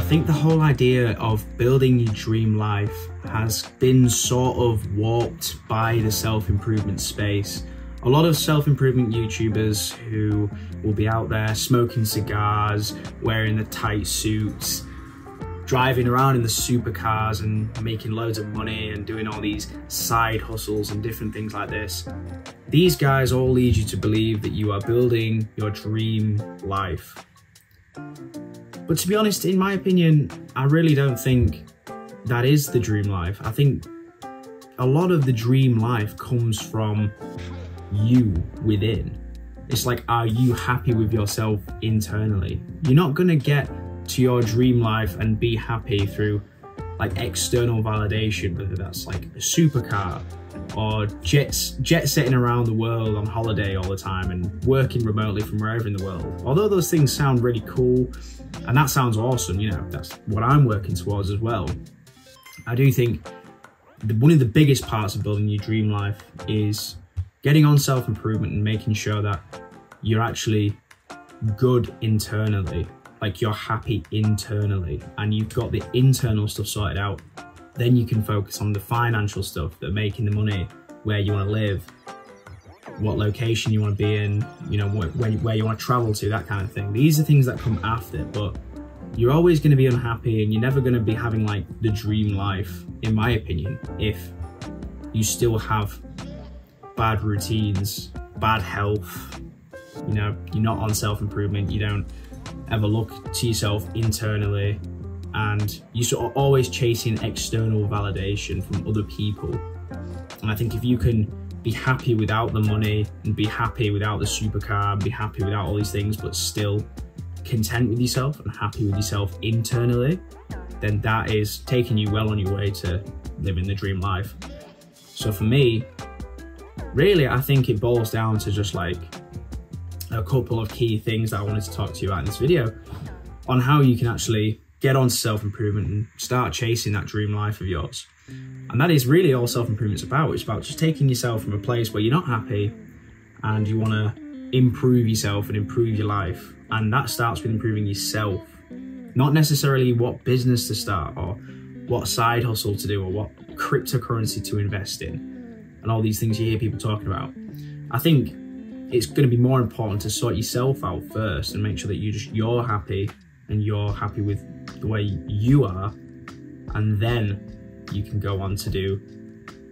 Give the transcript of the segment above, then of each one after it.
think the whole idea of building your dream life has been sort of warped by the self-improvement space. A lot of self-improvement YouTubers who will be out there smoking cigars, wearing the tight suits, driving around in the supercars and making loads of money and doing all these side hustles and different things like this. These guys all lead you to believe that you are building your dream life. But to be honest, in my opinion, I really don't think that is the dream life. I think a lot of the dream life comes from you within. It's like, are you happy with yourself internally? You're not gonna get to your dream life and be happy through like external validation, whether that's like a supercar or jet setting around the world on holiday all the time and working remotely from wherever in the world. Although those things sound really cool and that sounds awesome, you know, that's what I'm working towards as well. I do think one of the biggest parts of building your dream life is getting on self-improvement and making sure that you're actually good internally, like you're happy internally and you've got the internal stuff sorted out. Then you can focus on the financial stuff, that making the money, where you want to live, what location you want to be in, you know, where you want to travel to, that kind of thing. These are things that come after, but you're always going to be unhappy and you're never going to be having like the dream life, in my opinion, if you still have bad routines, bad health, you know, you're not on self-improvement, you don't ever look to yourself internally, and you're sort of always chasing external validation from other people. And I think if you can be happy without the money and be happy without the supercar and be happy without all these things, but still content with yourself and happy with yourself internally, then that is taking you well on your way to living the dream life. So for me, really, I think it boils down to just like a couple of key things that I wanted to talk to you about in this video on how you can actually get on self-improvement and start chasing that dream life of yours. And that is really all self-improvement's about. It's about just taking yourself from a place where you're not happy and you want to improve yourself and improve your life. And that starts with improving yourself, not necessarily what business to start or what side hustle to do or what cryptocurrency to invest in and all these things you hear people talking about. I think it's going to be more important to sort yourself out first and make sure that you're happy and you're happy with the way you are, and then you can go on to do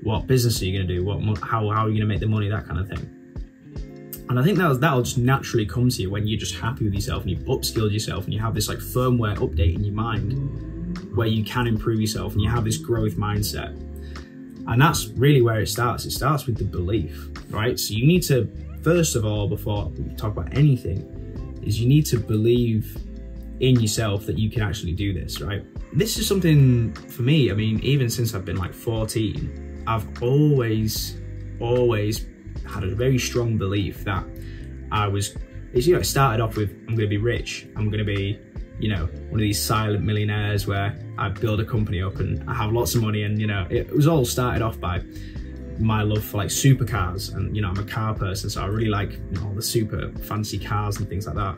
what business are you going to do, how are you going to make the money, that kind of thing. And I think that'll just naturally come to you when you're just happy with yourself and you've upskilled yourself and you have this like firmware update in your mind where you can improve yourself and you have this growth mindset. And that's really where it starts. It starts with the belief, right? So you need to, first of all, before we talk about anything, is you need to believe in yourself that you can actually do this, right? This is something for me, I mean, even since I've been like 14, I've always had a very strong belief that it started off with, I'm gonna be rich, I'm gonna be, you know, one of these silent millionaires where I build a company up and I have lots of money. And, you know, it was all started off by my love for like supercars, and, you know, I'm a car person, so I really like, you know, all the super fancy cars and things like that.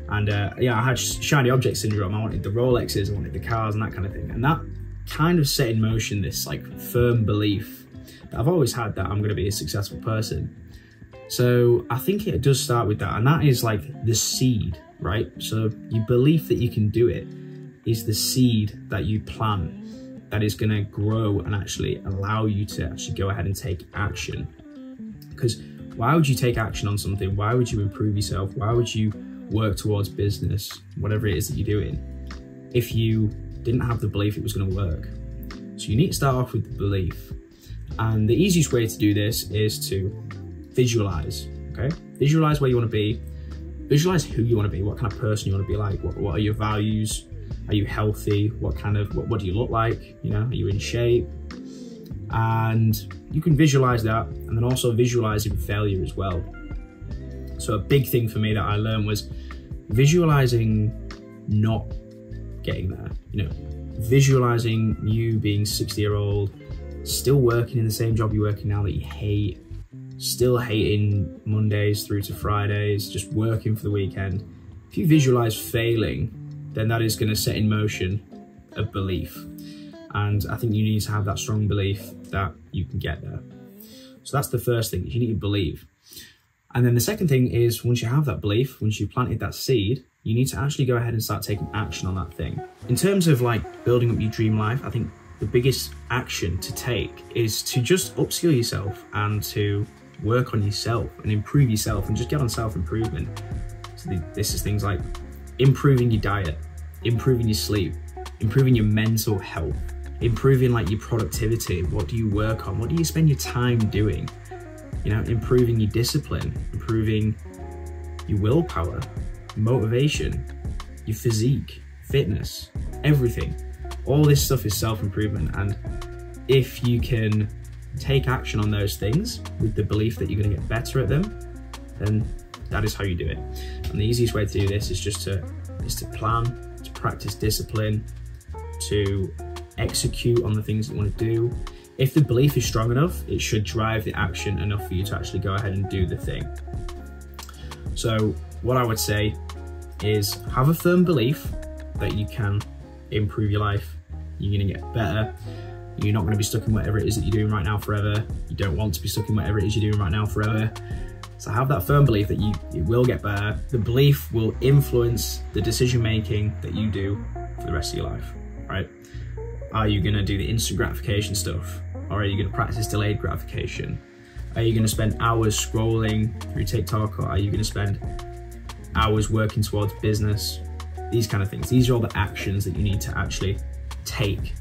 And yeah, I had shiny object syndrome. I wanted the Rolexes, I wanted the cars and that kind of thing. And that kind of set in motion this like firm belief that I've always had that I'm going to be a successful person. So I think it does start with that. And that is like the seed, right? So your belief that you can do it is the seed that you plant that is going to grow and actually allow you to actually go ahead and take action. Because why would you take action on something? Why would you improve yourself? Why would you work towards business, whatever it is that you're doing, if you didn't have the belief it was going to work? So you need to start off with the belief. And the easiest way to do this is to visualize, okay? Visualize where you want to be, visualize who you want to be, what kind of person you want to be like, what are your values, are you healthy, what do you look like, you know, are you in shape? And you can visualize that, and then also visualizing failure as well. So a big thing for me that I learned was visualizing not getting there, you know, visualizing you being 60-year-old, still working in the same job you're working now that you hate, still hating Mondays through to Fridays, just working for the weekend. If you visualize failing then that is going to set in motion a belief. And I think you need to have that strong belief that you can get there. So that's the first thing, you need to believe. And then the second thing is, once you have that belief, once you planted that seed, you need to actually go ahead and start taking action on that thing. In terms of like building up your dream life, I think the biggest action to take is to just upskill yourself and to work on yourself and improve yourself and just get on self-improvement. So this is things like improving your diet, improving your sleep, improving your mental health, improving like your productivity. What do you work on? What do you spend your time doing? You know, improving your discipline, improving your willpower, motivation, your physique, fitness, everything. All this stuff is self-improvement, and if you can take action on those things with the belief that you're going to get better at them, then that is how you do it. And the easiest way to do this is just to plan, to practice discipline, to execute on the things that you want to do. If the belief is strong enough, it should drive the action enough for you to actually go ahead and do the thing. So what I would say is have a firm belief that you can improve your life, you're going to get better, you're not going to be stuck in whatever it is that you're doing right now forever, you don't want to be stuck in whatever it is you're doing right now forever. So have that firm belief that it will get better. The belief will influence the decision making that you do for the rest of your life, right? Are you going to do the instant gratification stuff? Or are you going to practice delayed gratification? Are you going to spend hours scrolling through TikTok? Or are you going to spend hours working towards business? These kind of things. These are all the actions that you need to actually take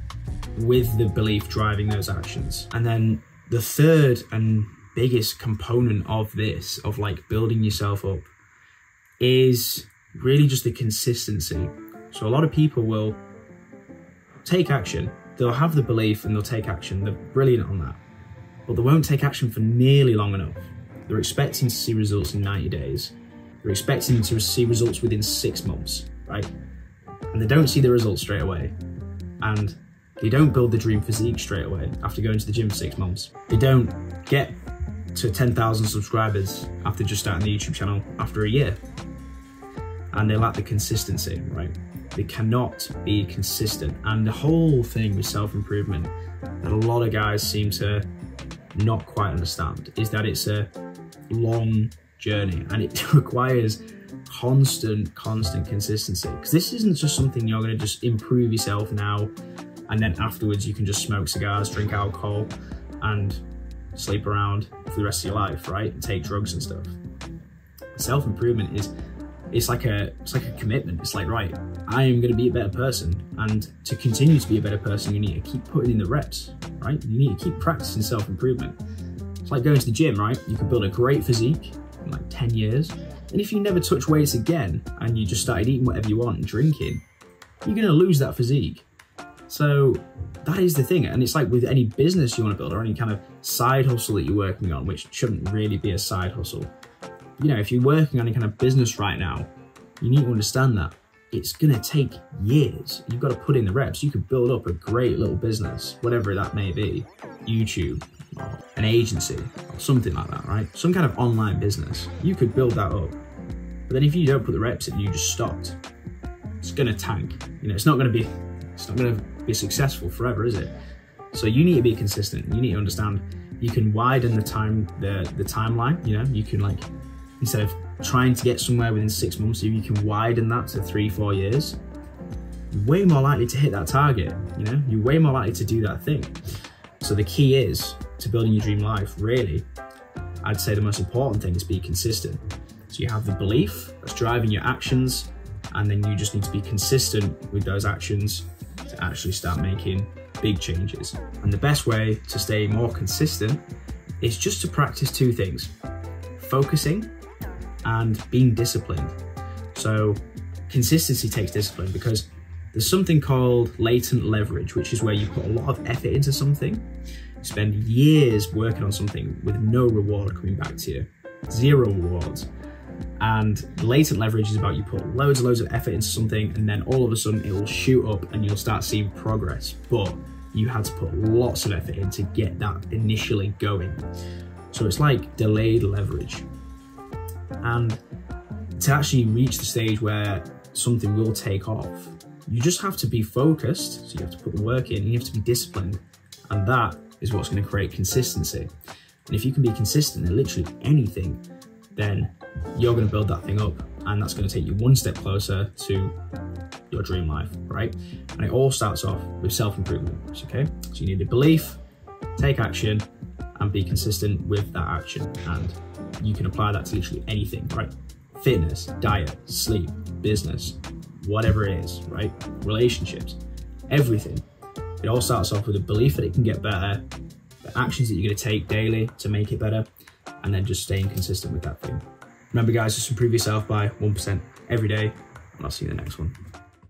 with the belief driving those actions. And then the third and biggest component of this, of like building yourself up, is really just the consistency. So a lot of people will take action, they'll have the belief and they'll take action, they're brilliant on that, but they won't take action for nearly long enough. They're expecting to see results in 90 days. They're expecting to see results within 6 months, right? And they don't see the results straight away. And they don't build the dream physique straight away after going to the gym for 6 months. They don't get to 10,000 subscribers after just starting the YouTube channel after a year. And they lack the consistency, right? They cannot be consistent. And the whole thing with self-improvement that a lot of guys seem to not quite understand is that it's a long journey and it requires constant consistency. Because this isn't just something you're going to just improve yourself now and then afterwards you can just smoke cigars, drink alcohol and sleep around for the rest of your life, right? And take drugs and stuff. Self-improvement is it's like a commitment. It's like, right, I am going to be a better person, and to continue to be a better person, you need to keep putting in the reps, right? You need to keep practicing self-improvement. It's like going to the gym, right? You can build a great physique in like 10 years, and if you never touch weights again and you just started eating whatever you want and drinking, you're going to lose that physique. So that is the thing, and it's like with any business you want to build or any kind of side hustle that you're working on, which shouldn't really be a side hustle. You know, if you're working on any kind of business right now, you need to understand that it's going to take years. You've got to put in the reps. You could build up a great little business, whatever that may be, YouTube, or an agency, or something like that, right? Some kind of online business. You could build that up. But then if you don't put the reps in, you just stopped, it's going to tank. You know, it's not going to be successful forever, is it? So you need to be consistent. You need to understand you can widen the timeline. You know, you can, like, instead of trying to get somewhere within 6 months, if you can widen that to 3-4 years, you're way more likely to hit that target. You know, you're way more likely to do that thing. So the key is to building your dream life, really, I'd say the most important thing is be consistent. So you have the belief that's driving your actions, and then you just need to be consistent with those actions to actually start making big changes. And the best way to stay more consistent is just to practice 2 things: focusing and being disciplined. So consistency takes discipline, because there's something called latent leverage, which is where you put a lot of effort into something, you spend years working on something with no reward coming back to you, 0 rewards. And latent leverage is about you put loads and loads of effort into something, and then all of a sudden it will shoot up and you'll start seeing progress, but you had to put lots of effort in to get that initially going. So it's like delayed leverage. And to actually reach the stage where something will take off. You just have to be focused, so you have to put the work in, and you have to be disciplined, and that is what's going to create consistency. And if you can be consistent in literally anything, then you're going to build that thing up, and that's going to take you one step closer to your dream life, right? And it all starts off with self-improvement, okay? So you need a belief, take action, and be consistent with that action. And you can apply that to literally anything, right? Fitness, diet, sleep, business, whatever it is, right? Relationships, everything. It all starts off with a belief that it can get better, the actions that you're going to take daily to make it better, and then just staying consistent with that thing. Remember guys, just improve yourself by 1% every day, and I'll see you in the next one.